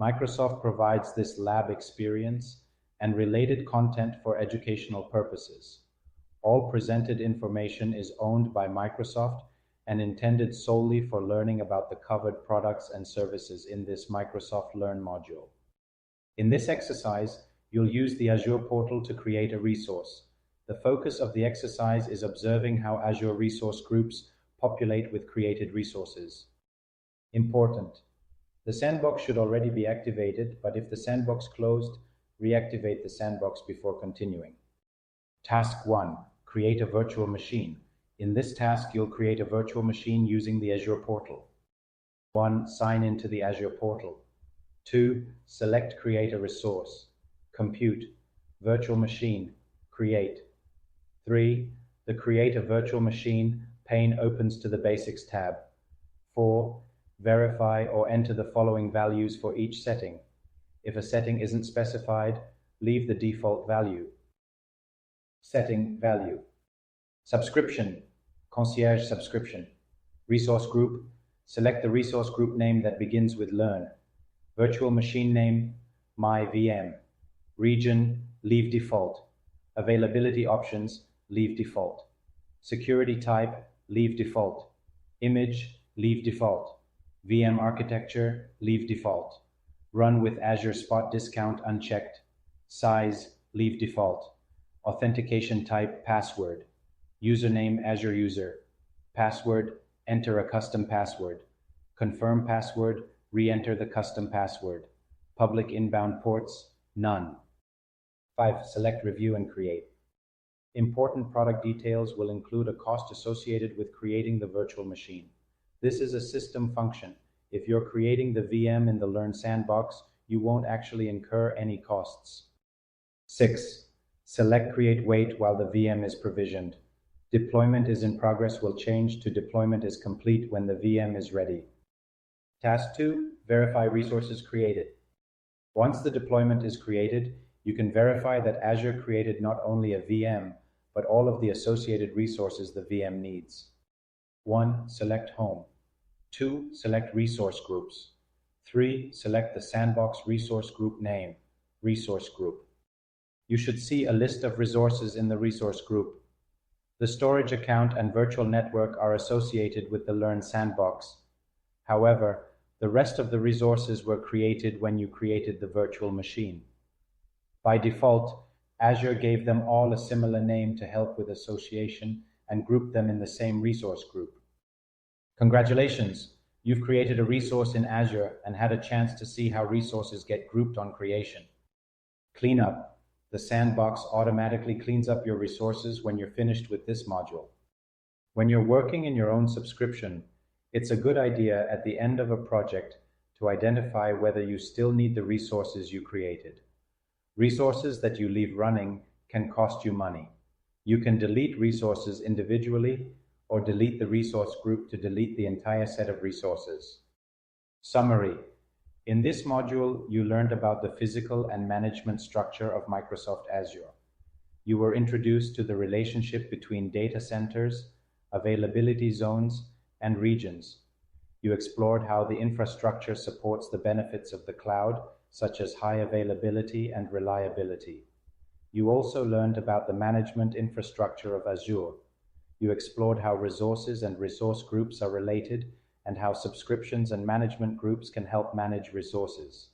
Microsoft provides this lab experience and related content for educational purposes. All presented information is owned by Microsoft and intended solely for learning about the covered products and services in this Microsoft Learn module. In this exercise, you'll use the Azure portal to create a resource. The focus of the exercise is observing how Azure resource groups populate with created resources. Important. The sandbox should already be activated, but if the sandbox closed, reactivate the sandbox before continuing. Task 1. Create a virtual machine. In this task, you'll create a virtual machine using the Azure portal. 1. Sign into the Azure portal. 2. Select Create a resource. Compute. Virtual machine. Create. 3. The Create a virtual machine pane opens to the Basics tab. 4. Verify or enter the following values for each setting. If a setting isn't specified, leave the default value. Setting value. Subscription. Concierge subscription. Resource group. Select the resource group name that begins with Learn. Virtual machine name, My VM. Region, leave default. Availability options, leave default. Security type, leave default. Image, leave default. VM architecture, leave default. Run with Azure Spot Discount unchecked. Size, leave default. Authentication type, password. Username, Azure user. Password, enter a custom password. Confirm password, re-enter the custom password. Public inbound ports, none. 5. Select Review and Create. Important product details will include a cost associated with creating the virtual machine. This is a system function. If you're creating the VM in the Learn sandbox, you won't actually incur any costs. 6. Select Create Wait while the VM is provisioned. Deployment is in progress will change to deployment is complete when the VM is ready. Task 2. Verify resources created. Once the deployment is created, you can verify that Azure created not only a VM, but all of the associated resources the VM needs. 1. Select Home. 2. Select Resource Groups. 3. Select the Sandbox Resource Group name, Resource Group. You should see a list of resources in the resource group. The storage account and virtual network are associated with the Learn sandbox. However, the rest of the resources were created when you created the virtual machine. By default, Azure gave them all a similar name to help with association and grouped them in the same resource group. Congratulations! You've created a resource in Azure and had a chance to see how resources get grouped on creation. Cleanup. The sandbox automatically cleans up your resources when you're finished with this module. When you're working in your own subscription, it's a good idea at the end of a project to identify whether you still need the resources you created. Resources that you leave running can cost you money. You can delete resources individually or delete the resource group to delete the entire set of resources. Summary. In this module, you learned about the physical and management structure of Microsoft Azure. You were introduced to the relationship between data centers, availability zones, and regions. You explored how the infrastructure supports the benefits of the cloud, such as high availability and reliability. You also learned about the management infrastructure of Azure. You explored how resources and resource groups are related and how subscriptions and management groups can help manage resources.